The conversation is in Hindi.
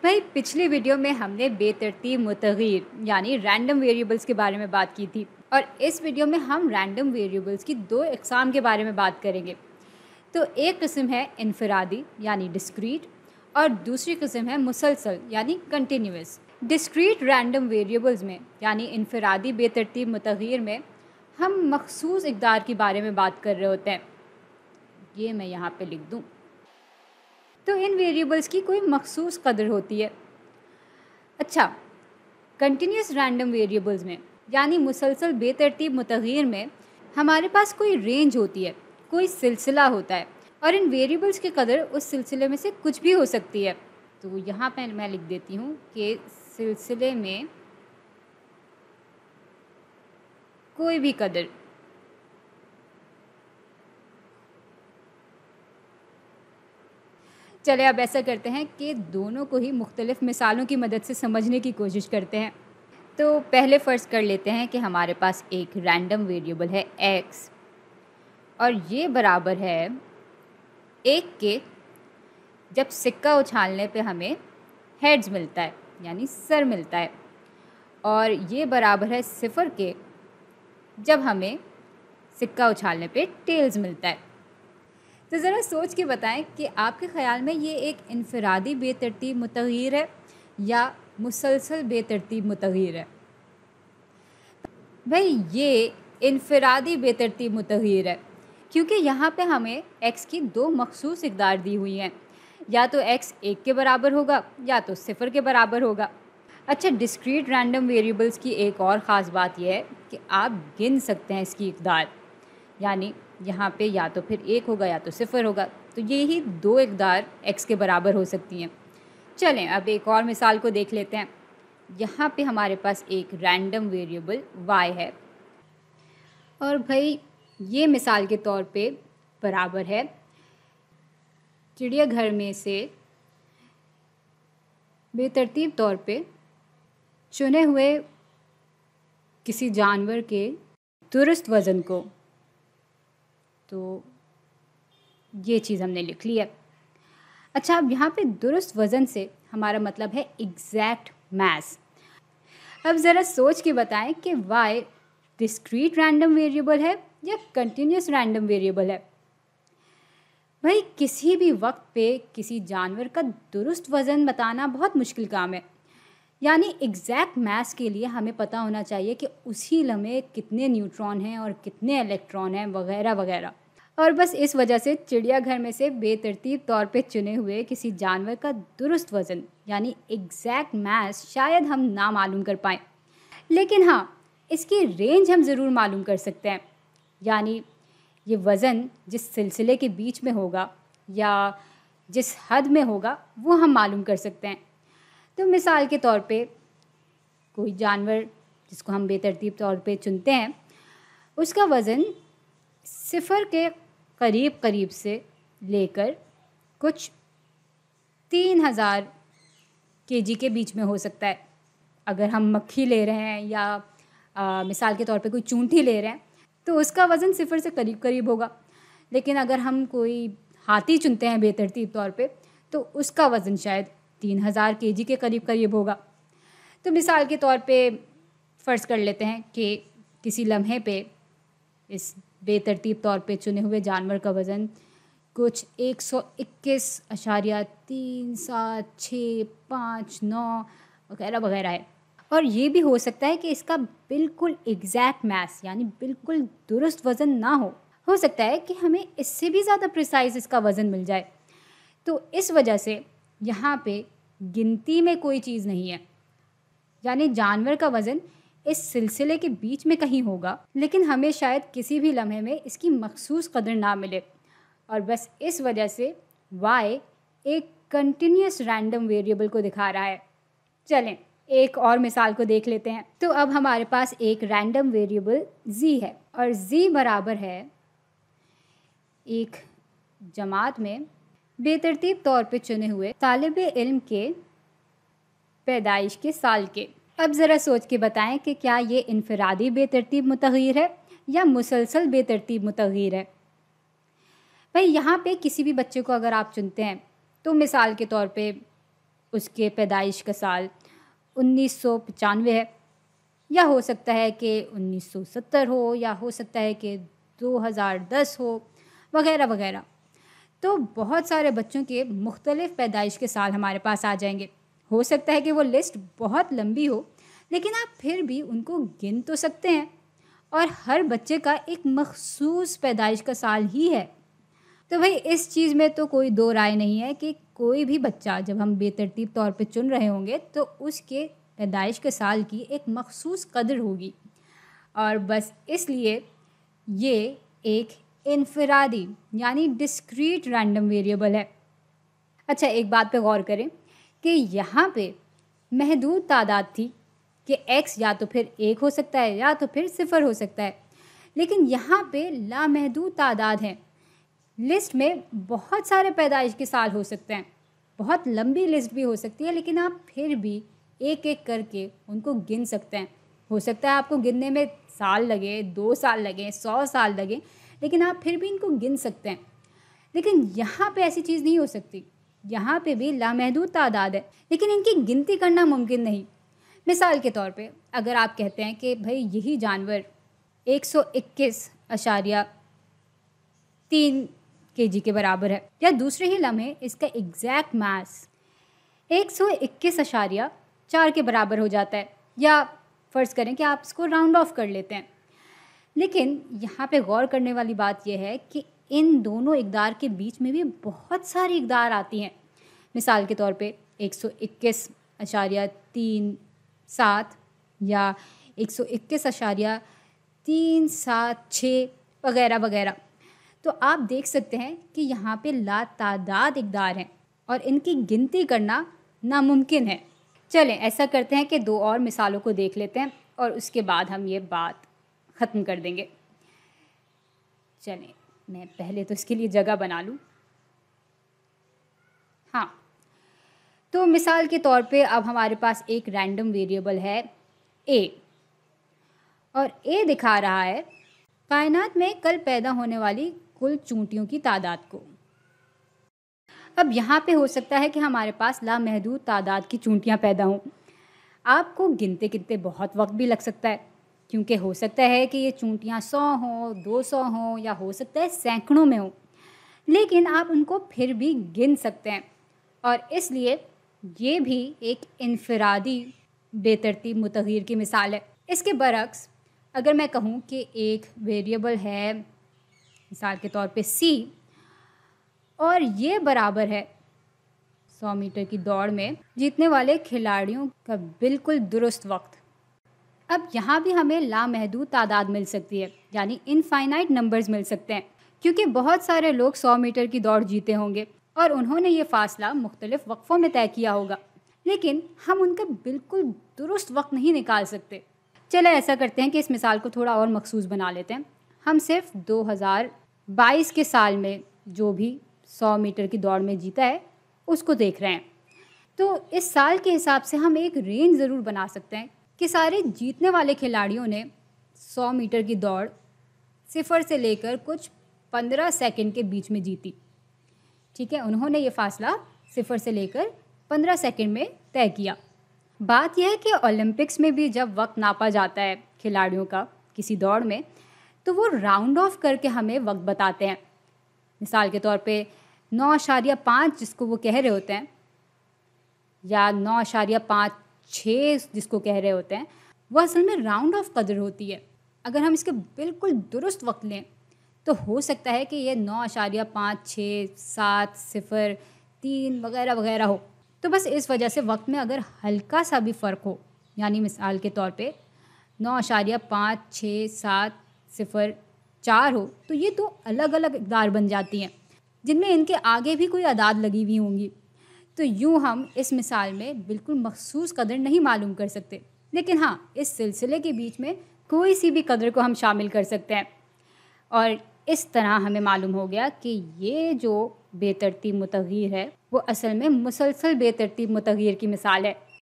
भाई पिछली वीडियो में हमने बेतरतीब मुतग़य्यर यानी रैंडम वेरिएबल्स के बारे में बात की थी और इस वीडियो में हम रैंडम वेरिएबल्स की दो अक़साम के बारे में बात करेंगे। तो एक किस्म है इनफरादी यानी डिस्क्रीट और दूसरी किस्म है मुसलसल यानी कंटिन्यूस। डिस्क्रीट रैंडम वेरिएबल्स में यानी इनफरादी बेतरतीब मुतग़य्यर में हम मखसूस इक़दार के बारे में बात कर रहे होते हैं। ये मैं यहाँ पे लिख दूँ। तो इन वेरिएबल्स की कोई मखसूस कदर होती है। अच्छा, कंटिन्यूस रैंडम वेरिएबल्स में यानी मुसलसल बेतरतीब मुतग़य्यर में हमारे पास कोई रेंज होती है, कोई सिलसिला होता है और इन वेरिएबल्स की कदर उस सिलसिले में से कुछ भी हो सकती है। तो यहाँ पे मैं लिख देती हूँ कि सिलसिले में कोई भी कदर चले अब ऐसा करते हैं कि दोनों को ही मुख्तलिफ़ मिसालों की मदद से समझने की कोशिश करते हैं। तो पहले फ़र्ज़ कर लेते हैं कि हमारे पास एक रैंडम वेरिएबल है x और ये बराबर है 1 के जब सिक्का उछालने पे हमें हेड्स मिलता है यानी सर मिलता है, और ये बराबर है 0 के जब हमें सिक्का उछालने पे टेल्स मिलता है। तो ज़रा सोच के बताएं कि आपके ख़याल में ये एक इनफरादी बेतरतीब मुतग़य्यर है या मुसलसल बेतरतीब मुतग़य्यर है। भाई ये इनफरादी बेतरतीब मुतग़य्यर है क्योंकि यहाँ पे हमें x की दो मखसूस इक़दार दी हुई हैं, या तो x 1 के बराबर होगा या तो 0 के बराबर होगा। अच्छा, डिस्क्रीट रैंडम वेरिएबल्स की एक और ख़ास बात यह है कि आप गिन सकते हैं इसकी इक़दार, यानी यहाँ पे या तो फिर 1 होगा या तो 0 होगा। तो ये ही दो इक़दार x के बराबर हो सकती हैं। चलें अब एक और मिसाल को देख लेते हैं। यहाँ पे हमारे पास एक रैंडम वेरिएबल y है और भाई ये मिसाल के तौर पे बराबर है चिड़ियाघर में से बेतरतीब तौर पे चुने हुए किसी जानवर के दुरुस्त वज़न को। तो ये चीज़ हमने लिख ली है। अच्छा, अब यहाँ पे दुरुस्त वज़न से हमारा मतलब है एग्जैक्ट मास। अब ज़रा सोच के बताएं कि y डिस्क्रीट रैंडम वेरिएबल है या कंटिन्यूस रैंडम वेरिएबल है। भाई किसी भी वक्त पे किसी जानवर का दुरुस्त वज़न बताना बहुत मुश्किल काम है, यानी एग्जैक्ट मास के लिए हमें पता होना चाहिए कि उसी लम्हे कितने न्यूट्रॉन हैं और कितने इलेक्ट्रॉन हैं वगैरह वगैरह। और बस इस वजह से चिड़ियाघर में से बेतरतीब तौर पे चुने हुए किसी जानवर का दुरुस्त वज़न यानी एग्जैक्ट मास शायद हम ना मालूम कर पाएँ, लेकिन हाँ इसकी रेंज हम ज़रूर मालूम कर सकते हैं। यानी ये वज़न जिस सिलसिले के बीच में होगा या जिस हद में होगा वो हम मालूम कर सकते हैं। तो मिसाल के तौर पे कोई जानवर जिसको हम बेतरतीब तौर पे चुनते हैं, उसका वज़न 0 के करीब करीब से लेकर कुछ 3000 केजी के बीच में हो सकता है। अगर हम मक्खी ले रहे हैं या मिसाल के तौर पे कोई चूंटी ले रहे हैं तो उसका वज़न 0 से करीब करीब होगा। लेकिन अगर हम कोई हाथी चुनते हैं बेतरतीब तौर पे तो उसका वज़न शायद 3000 केजी के करीब करीब होगा। तो मिसाल के तौर पे फ़र्ज़ कर लेते हैं कि किसी लम्हे पे इस बेतरतीब तौर पे चुने हुए जानवर का वज़न कुछ 121.3765 वगैरह वगैरह है, और ये भी हो सकता है कि इसका बिल्कुल एग्जैक्ट मास यानी बिल्कुल दुरुस्त वज़न ना हो सकता है कि हमें इससे भी ज़्यादा प्रिसाइज़ इसका वज़न मिल जाए। तो इस वजह से यहाँ पे गिनती में कोई चीज़ नहीं है, यानी जानवर का वज़न इस सिलसिले के बीच में कहीं होगा, लेकिन हमें शायद किसी भी लम्हे में इसकी मखसूस कदर ना मिले, और बस इस वजह से y एक कंटिन्यूस रैंडम वेरिएबल को दिखा रहा है। चलें एक और मिसाल को देख लेते हैं। तो अब हमारे पास एक रैंडम वेरिएबल z है और z बराबर है एक जमात में बेतरतीब तौर पे चुने हुए तालिबे इल्म के पैदाइश के साल के। अब ज़रा सोच के बताएं कि क्या ये इनफरादी बेतरतीब मुतग़य्यर है या मुसलसल बेतरतीब मुतग़य्यर है। भाई यहाँ पे किसी भी बच्चे को अगर आप चुनते हैं तो मिसाल के तौर पे उसके पैदाइश का साल 1995 है, या हो सकता है कि 1970 हो, या हो सकता है कि 2010 हो, वगैरह वगैरह। तो बहुत सारे बच्चों के मुख्तलिफ़ पैदाइश के साल हमारे पास आ जाएंगे। हो सकता है कि वो लिस्ट बहुत लंबी हो, लेकिन आप फिर भी उनको गिन तो सकते हैं, और हर बच्चे का एक मखसूस पैदाइश का साल ही है। तो भाई इस चीज़ में तो कोई दो राय नहीं है कि कोई भी बच्चा जब हम बेतरतीब तौर पे चुन रहे होंगे तो उसके पैदाइश के साल की एक मखसूस कदर होगी, और बस इसलिए ये एक इनफरादी यानी डिस्क्रीट रैंडम वेरिएबल है। अच्छा, एक बात पे गौर करें कि यहाँ पे महदूद तादाद थी कि x या तो फिर 1 हो सकता है या तो फिर 0 हो सकता है, लेकिन यहाँ पे लामहदूद तादाद हैं। लिस्ट में बहुत सारे पैदाइश के साल हो सकते हैं, बहुत लंबी लिस्ट भी हो सकती है, लेकिन आप फिर भी एक एक करके उनको गिन सकते हैं। हो सकता है आपको गिनने में साल लगे, 2 साल लगे, 100 साल लगे, लेकिन आप फिर भी इनको गिन सकते हैं। लेकिन यहाँ पे ऐसी चीज़ नहीं हो सकती। यहाँ पे भी लामहदूद तादाद है, लेकिन इनकी गिनती करना मुमकिन नहीं। मिसाल के तौर पे अगर आप कहते हैं कि भाई यही जानवर 121.3 kg के बराबर है, या दूसरे ही लम्हे इसका एग्जैक्ट मास 121.4 के बराबर हो जाता है, या फ़र्ज़ करें कि आप इसको राउंड ऑफ कर लेते हैं। लेकिन यहाँ पे गौर करने वाली बात यह है कि इन दोनों इक़दार के बीच में भी बहुत सारी इक़दार आती हैं। मिसाल के तौर पे 121.37 या 121.376 वगैरह वगैरह। तो आप देख सकते हैं कि यहाँ पे लातादाद इक़दार हैं और इनकी गिनती करना नामुमकिन है। चलें ऐसा करते हैं कि 2 और मिसालों को देख लेते हैं और उसके बाद हम ये बात ख़त्म कर देंगे। चलें मैं पहले तो इसके लिए जगह बना लूँ। हाँ, तो मिसाल के तौर पे अब हमारे पास एक रैंडम वेरिएबल है a, और a दिखा रहा है कायनात में कल पैदा होने वाली कुल चूंटियों की तादाद को। अब यहाँ पे हो सकता है कि हमारे पास लामहदूद तादाद की चूंटियाँ पैदा हों। आपको गिनते गिनते बहुत वक्त भी लग सकता है, क्योंकि हो सकता है कि ये चूंटियाँ 100 हों, 200 हों, या हो सकता है सैकड़ों में हों, लेकिन आप उनको फिर भी गिन सकते हैं। और इसलिए ये भी एक इनफरादी बेतरतीब मुतग़य्यर की मिसाल है। इसके बरक्स अगर मैं कहूँ कि एक वेरिएबल है मिसाल के तौर पे c, और ये बराबर है 100 मीटर की दौड़ में जीतने वाले खिलाड़ियों का बिल्कुल दुरुस्त वक्त। अब यहाँ भी हमें लामहदूद तादाद मिल सकती है, यानी इनफाइनाइट नंबर्स मिल सकते हैं, क्योंकि बहुत सारे लोग 100 मीटर की दौड़ जीते होंगे और उन्होंने ये फ़ासला मुख्तलिफ़ वक्फ़ों में तय किया होगा, लेकिन हम उनका बिल्कुल दुरुस्त वक्त नहीं निकाल सकते। चले ऐसा करते हैं कि इस मिसाल को थोड़ा और मखसूस बना लेते हैं। हम सिर्फ 2022 के साल में जो भी 100 मीटर की दौड़ में जीता है उसको देख रहे हैं। तो इस साल के हिसाब से हम एक रेंज ज़रूर बना सकते हैं कि सारे जीतने वाले खिलाड़ियों ने 100 मीटर की दौड़ 0 से लेकर कुछ 15 सेकंड के बीच में जीती। ठीक है, उन्होंने ये फ़ासला 0 से लेकर 15 सेकंड में तय किया। बात यह है कि ओलंपिक्स में भी जब वक्त नापा जाता है खिलाड़ियों का किसी दौड़ में, तो वो राउंड ऑफ करके हमें वक्त बताते हैं। मिसाल के तौर पे 9.5 जिसको वो कह रहे होते हैं, या 9.56 जिसको कह रहे होते हैं, वह असल में राउंड ऑफ कदर होती है। अगर हम इसके बिल्कुल दुरुस्त वक्त लें तो हो सकता है कि ये 9.5670 वगैरह वगैरह हो। तो बस इस वजह से वक्त में अगर हल्का सा भी फ़र्क हो, यानी मिसाल के तौर पे 9.56704 हो, तो ये 2 अलग अलग इक़दार बन जाती हैं जिनमें इनके आगे भी कोई अदाद लगी हुई होंगी। तो यूँ हम इस मिसाल में बिल्कुल मखसूस कदर नहीं मालूम कर सकते, लेकिन हाँ, इस सिलसिले के बीच में कोई सी भी कदर को हम शामिल कर सकते हैं। और इस तरह हमें मालूम हो गया कि ये जो बेतरतीब मुतग़य्यर है वो असल में मुसलसल बेतरतीब मुतग़य्यर की मिसाल है।